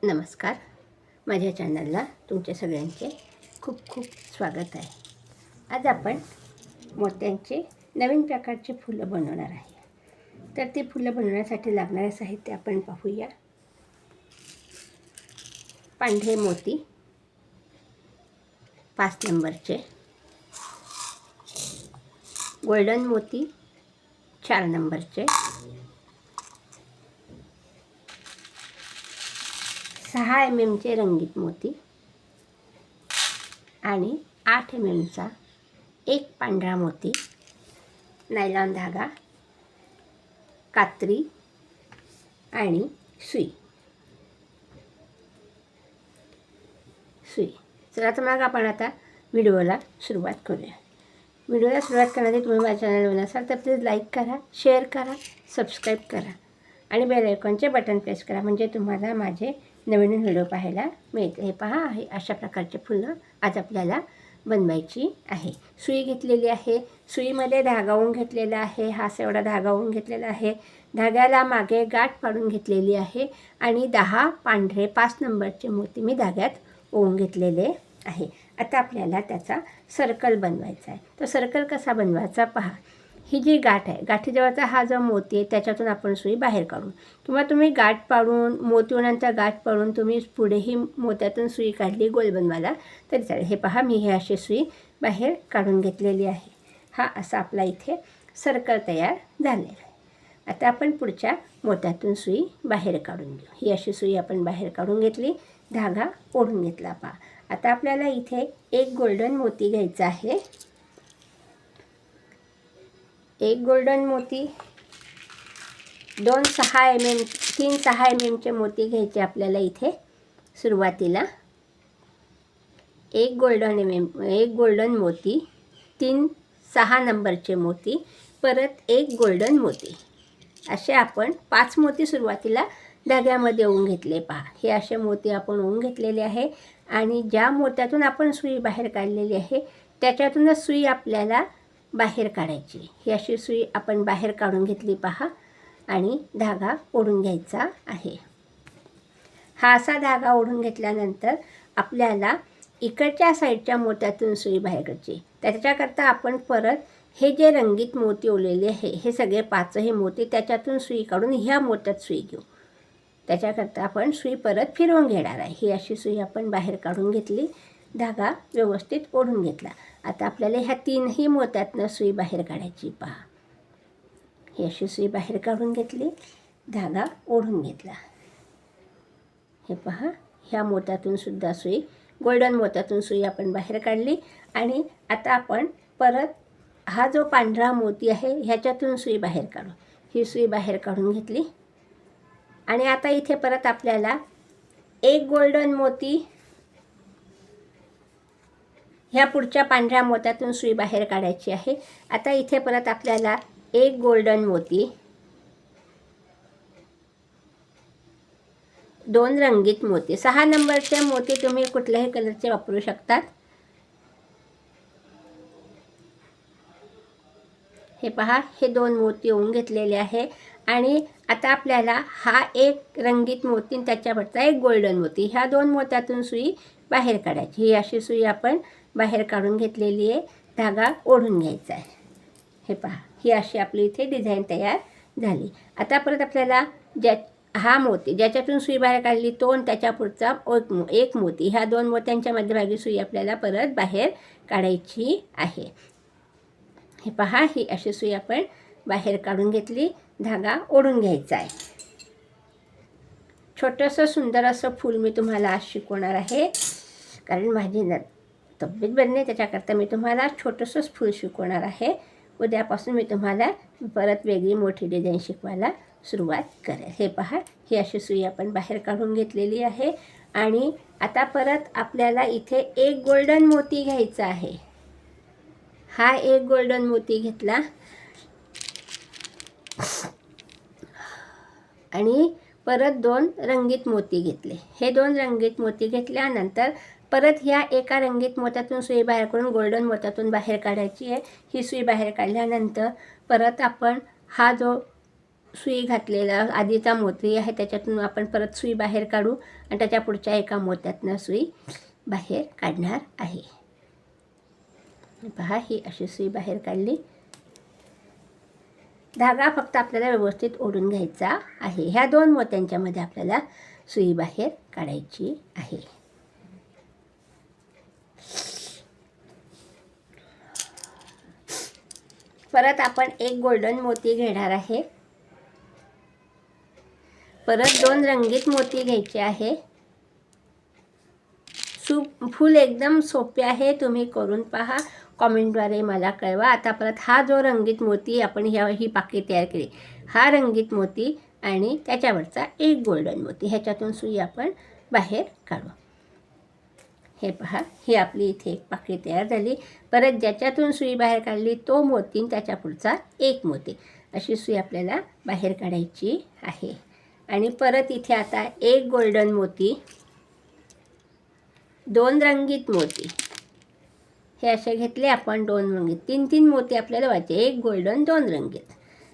नमस्कार. माझ्या चॅनलला तुमच्या सगळ्यांचे खूप खूप स्वागत आहे. आज आपण मोत्यांचे नवीन प्रकारचे फुलं बनवणार आहे. तर ती फुलं बनवण्यासाठी लागणारे साहित्य आपण पाहूया. पांढरे मोती 5 नंबरचे, गोल्डन मोती 4 नंबरचे, 6 mm रंगीत मोती आणि 8 mm एक पांढरा मोती, नायलॉन धागा, कात्री आणि सुई. चला तर मग आपण आता व्हिडिओला सुरुवात करूया. व्हिडिओला सुरुवात करण्याआधी तुम्ही माझ्या चॅनलवर नसाल तर प्लीज लाईक करा, शेअर करा, सबस्क्राईब करा आणि बेल आयकॉनचे बटन प्रेस करा, म्हणजे तुम्हाला माझे नवीन व्हिडिओ पाहायला मिळते. हे पहा, आहे अशा प्रकारचे फुलं आज आपल्याला बनवायची आहे. सुई घेतलेली आहे, सुईमध्ये धागा ओवून घेतलेला आहे. हा एवढा धागा ओवून घेतलेला आहे. धाग्याला मागे गाठ पाडून घेतलेली आहे आणि 10 पांढरे 5 नंबरचे मोती मी धाग्यात ओवून घेतलेले आहे. आता आपल्याला त्याचा सर्कल बनवायचा आहे. तो सर्कल कसा बनवायचा पहा. ही जी गाठ आहे, गाठीजवळचा हा जो मोती आहे त्याच्यातून आपण सुई बाहेर काढून, किंवा तुम्ही गाठ पाडून मोतीनंतर गाठ पाडून तुम्ही पुढेही मोत्यातून सुई काढली गोल बनवायला तरी चालेल. हे पहा, मी हे अशी सुई बाहेर काढून घेतलेली आहे. हा असा आपला इथे सर्कल तयार झालेला आहे. आता आपण पुढच्या मोत्यातून सुई बाहेर काढून घेऊ. ही अशी सुई आपण बाहेर काढून घेतली, धागा ओढून घेतला पहा. आता आपल्याला इथे एक गोल्डन मोती घ्यायचा आहे. एक गोल्डन मोती, 3 6 mm मोती घ्यायचे आपल्याला इथे सुरुवातीला. एक गोल्डन मोती, 3 6 नंबरचे मोती, परत एक गोल्डन मोती, असे आपण 5 मोती सुरुवातीला धाग्यामध्ये ओवून घेतले पहा. हे असे मोती आपण ओवून घेतलेले आहे आणि ज्या मोत्यातून आपण सुई बाहेर काढलेली आहे त्याच्यातूनच सुई आपल्याला बाहेर काढायची. ही अशी सुई आपण बाहेर काढून घेतली पहा आणि धागा ओढून घ्यायचा आहे. हा असा धागा ओढून घेतल्यानंतर आपल्याला इकडच्या साईडच्या मोत्यातून सुई बाहेर काढायची. त्याच्याकरता आपण परत हे जे रंगीत मोती ओवलेले आहे, हे सगळे 5ही मोती त्याच्यातून सुई काढून ह्या मोत्यात सुई घेऊ. त्याच्याकरता आपण सुई परत फिरवून घेणार आहे. ही अशी सुई आपण बाहेर काढून घेतली, धागा व्यवस्थित ओढून घेतला. आता आपल्याला ह्या 3ही मोत्यातनं सुई बाहेर काढायची पहा. ही अशी सुई बाहेर काढून घेतली, धागा ओढून घेतला. हे पहा, ह्या मोत्यातून सुद्धा सुई, गोल्डन मोत्यातून सुई आपण बाहेर काढली आणि आता आपण परत हा जो पांढरा मोती आहे ह्याच्यातून सुई बाहेर काढू. ही सुई बाहेर काढून घेतली आणि आता इथे परत आपल्याला एक गोल्डन मोती, ह्या पुढच्या पांढऱ्या मोत्यातून सुई बाहेर काढायची आहे. आता इथे परत आपल्याला एक गोल्डन मोती, 2 रंगीत मोती, 6 नंबरचे मोती तुम्ही कुठल्याही कलरचे वापरू शकतात. हे पहा, हे 2 मोती ओवून घेतलेले आहे आणि आता आपल्याला हा एक रंगीत मोती आणि त्याच्यावरचा एक गोल्डन मोती, ह्या 2 मोत्यातून सुई बाहेर काढायची. ही अशी सुई आपण बाहेर काढून घेतलेली आहे, धागा ओढून घ्यायचा आहे. हे पहा, ही अशी आपली इथे डिझाईन तयार झाली. आता परत आपल्याला हा मोती ज्याच्यातून सुई बाहेर काढली तो आणि त्याच्या पुढचा एक मोती, ह्या 2 मोत्यांच्या मध्यभागी सुई आपल्याला परत बाहेर काढायची आहे. हे पहा, ही अशी सुई आपण बाहेर काढून घेतली, धागा ओढून घ्यायचा आहे. छोटंसं सुंदर असं फूल मी तुम्हाला आज शिकवणार आहे, कारण माझी तब्येत बरी नाही, त्याच्याकरता मी तुम्हाला छोटंसंच फूल शिकवणार आहे. उद्यापासून मी तुम्हाला परत वेगळी मोठी डिझाईन शिकवायला सुरुवात करेल. हे पहा, ही अशी सुई आपण बाहेर काढून घेतलेली आहे आणि आता परत आपल्याला इथे एक गोल्डन मोती घ्यायचा आहे. हा एक गोल्डन मोती घेतला आणि परत 2 रंगीत मोती घेतले. हे 2 रंगीत मोती घेतल्यानंतर परत ह्या एका रंगीत मोत्यातून सुई बाहेर काढून गोल्डन मोत्यातून बाहेर काढायची आहे. ही सुई बाहेर काढल्यानंतर परत आपण हा जो सुई घातलेला आधीचा मोती आहे त्याच्यातून आपण परत सुई बाहेर काढू आणि त्याच्या पुढच्या एका मोत्यातनं सुई बाहेर काढणार आहे. पहा, ही अशी सुई बाहेर काढली. धागा फक्त आपल्याला व्यवस्थित ओढून घ्यायचा आहे. ह्या 2 मोत्यांच्या मध्ये आपल्याला सुई बाहेर काढायची आहे. परत आपण एक गोल्डन मोती घेणार आहे. परत 2 रंगीत मोती घ्यायचे आहे. फूल एकदम सोपे आहे, तुम्ही करून पहा, कॉमेंटद्वारे मला कळवा. आता परत हा जो रंगीत मोती आपण ही पाकळी तयार केली, हा रंगीत मोती आणि त्याच्यावरचा एक गोल्डन मोती, ह्याच्यातून सुई आपण बाहेर काढू. हे पहा, ही आपली इथे एक पाकळी तयार झाली. परत ज्याच्यातून सुई बाहेर काढली तो मोती आणि त्याच्या पुढचा एक मोती, अशी सुई आपल्याला बाहेर काढायची आहे. आणि परत इथे आता एक गोल्डन मोती, 2 रंगीत मोती, हे असे घेतले आपण. 2 रंगीत, 3 मोती आपल्याला व्हायचे, एक गोल्डन 2 रंगीत.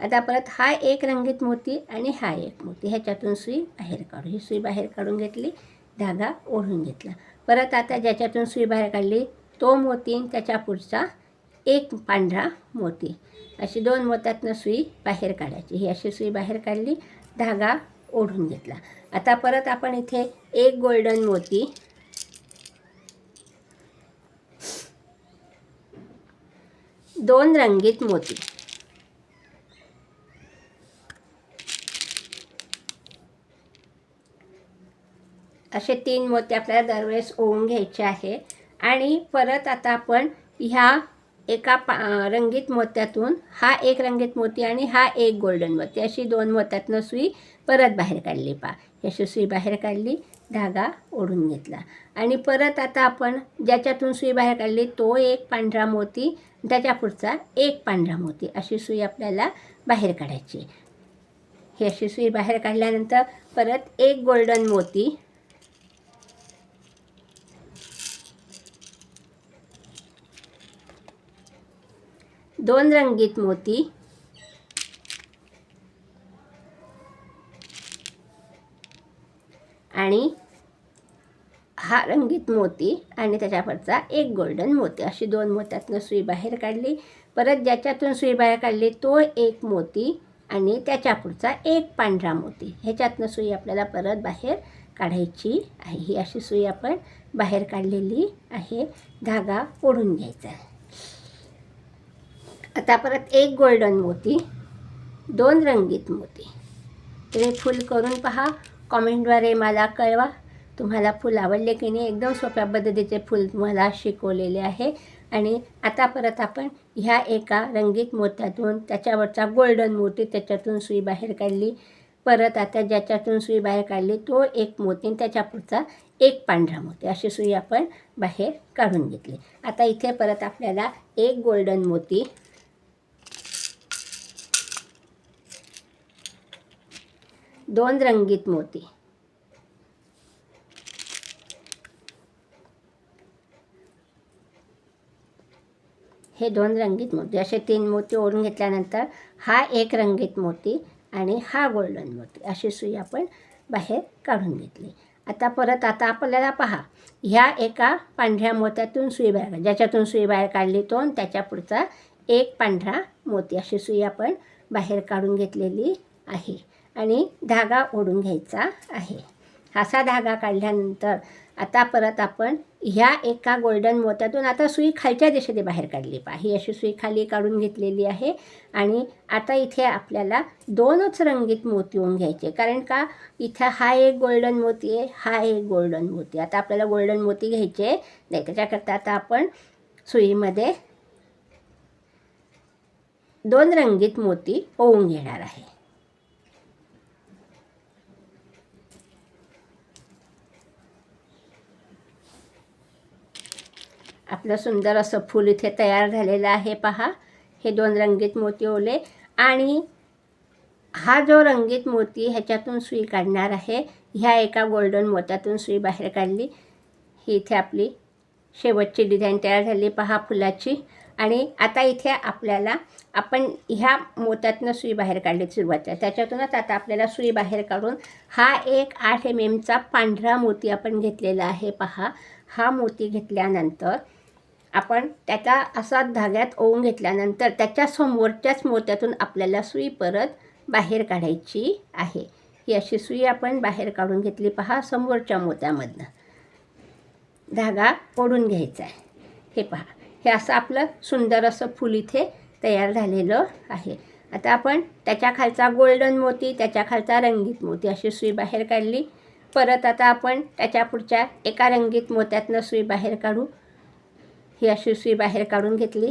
आता परत हा एक रंगीत मोती आणि हा एक मोती, ह्याच्यातून सुई बाहेर काढू. ही सुई बाहेर काढून घेतली, धागा ओढून घेतला. परत आता ज्याच्यातून सुई बाहेर काढली तो मोती, त्याच्या पुढचा एक पांढरा मोती, अशी 2 मोत्यातनं सुई बाहेर काढायची. ही अशी सुई बाहेर काढली, धागा ओढून घेतला. आता परत आपण इथे एक गोल्डन मोती, 2 रंगीत मोती, असे 3 मोती आपल्याला दरवेळेस ओवून घ्यायचे आहे. आणि परत आता आपण ह्या एका रंगीत मोत्यातून हा एक रंगीत मोती आणि हा एक गोल्डन मोती, अशी 2 मोत्यातनं सुई परत बाहेर काढली. अशी सुई बाहेर काढली, धागा ओढून घेतला. आणि परत आता आपण ज्याच्यातून सुई बाहेर काढली तो एक पांढरा मोती, त्याच्या पुढचा एक पांढरा मोती, अशी सुई आपल्याला बाहेर काढायची. ही अशी सुई बाहेर काढल्यानंतर परत एक गोल्डन मोती, 2 रंगीत मोती आणि हा रंगीत मोती आणि त्याच्यावरचा एक गोल्डन मोती, अशी 2 मोत्यातनं सुई बाहेर काढली. परत ज्याच्यातून सुई बाहेर काढली तो एक मोती आणि त्याच्या पुढचा एक पांढरा मोती, ह्याच्यातनं सुई आपल्याला परत बाहेर काढायची आहे. ही अशी सुई आपण बाहेर काढलेली आहे, धागा ओढून घ्यायचा आहे. आता परत एक गोल्डन मोती, 2 रंगीत मोती. तुम्ही फूल करून पहा, कॉमेंटद्वारे मला कळवा तुम्हाला फूल आवडले की नाही. एकदम सोप्या पद्धतीचे फूल तुम्हाला शिकवलेले आहे. आणि आता परत आपण ह्या एका रंगीत मोत्यातून त्याच्यावरचा गोल्डन मोती, त्याच्यातून सुई बाहेर काढली. परत आता ज्याच्यातून सुई बाहेर काढली तो एक मोती आणि त्याच्या पुढचा एक पांढरा मोती, अशी सुई आपण बाहेर काढून घेतली. आता इथे परत आपल्याला एक गोल्डन मोती, 2 रंगीत मोती, हे 2 रंगीत मोती, असे 3 मोती ओढून घेतल्यानंतर हा एक रंगीत मोती आणि हा गोल्डन मोती, अशी सुई आपण बाहेर काढून घेतली. आता परत आता आपल्याला पहा, ह्या एका पांढऱ्या मोत्यातून सुई बाहेर, ज्याच्यातून सुई बाहेर काढली तो त्याच्या पुढचा एक पांढरा मोती, अशी सुई आपण बाहेर काढून घेतलेली आहे. आणि धागा ओढून घ्यायचा आहे. असा धागा काढल्यानंतर आता परत आपण ह्या एका गोल्डन मोत्यातून आता सुई खालच्या दिशेने बाहेर काढली. ही अशी सुई खाली काढून घेतलेली आहे. आणि आता इथे आपल्याला 2च रंगीत मोती होऊन घ्यायचे, कारण का इथं हा एक गोल्डन मोती आहे, हा एक गोल्डन मोती. आता आपल्याला गोल्डन मोती घ्यायचे नाही, त्याच्याकरता आता आपण सुईमध्ये 2 रंगीत मोती ओवून घेणार आहे. आपलं सुंदर असं फूल इथे तयार झालेलं आहे. पहा, हे 2 रंगीत मोती ओवले आणि हा जो रंगीत मोती ह्याच्यातून सुई काढणार आहे, ह्या एका गोल्डन मोत्यातून सुई बाहेर काढली. ही इथे आपली शेवटची डिझाईन तयार झाली पहा फुलाची. आणि आता इथे आपल्याला आपण ह्या मोत्यातनं सुई बाहेर काढली सुरुवातीला, त्याच्यातूनच आता आपल्याला सुई बाहेर काढून हा एक 8 mmचा पांढरा मोती आपण घेतलेला आहे. पहा, हा मोती घेतल्यानंतर आपण त्याचा असा धाग्यात ओवून घेतल्यानंतर त्याच्या समोरच्याच मोत्यातून आपल्याला सुई परत बाहेर काढायची आहे. ही अशी सुई आपण बाहेर काढून घेतली. पहा, समोरच्या मोत्यामधनं धागा ओढून घ्यायचा आहे. हे पहा, हे असं आपलं सुंदर असं फूल इथे तयार झालेलं आहे. आता आपण त्याच्या खालचा गोल्डन मोती, त्याच्या खालचा रंगीत मोती अशी सुई बाहेर काढली. परत आता आपण त्याच्या पुढच्या एका रंगीत मोत्यातनं सुई बाहेर काढू. ही अशी सुई बाहेर काढून घेतली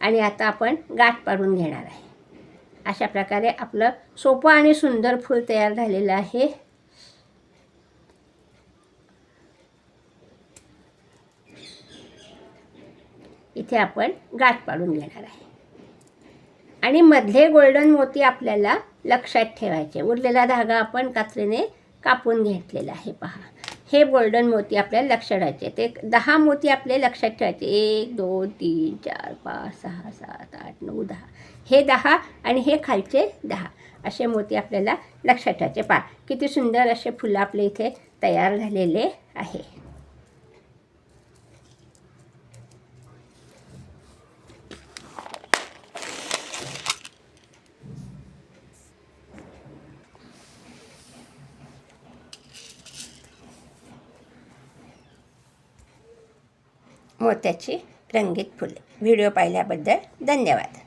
आणि आता आपण गाठ पाडून घेणार आहे. अशा प्रकारे आपलं सोपं आणि सुंदर फूल तयार झालेलं आहे. इथे आपण गाठ पाडून घेणार आहे आणि मधले गोल्डन मोती आपल्याला लक्षात ठेवायचे. उरलेला धागा आपण कात्रीने कापून घेतलेला आहे. पहा, हे गोल्डन मोती आपल्याला लक्षात ठेवायचे. ते 10 मोती आपले लक्षात ठेवायचे. 1 2 3 4 5 6 7 8 9 10. हे 10 आणि हे खालचे 10 असे मोती आपल्याला लक्षात ठेवायचे. पहा, किती सुंदर असे फुलं आपले इथे तयार झालेले आहे. मोत्याची रंगीत फुले. व्हिडिओ पाहिल्याबद्दल धन्यवाद.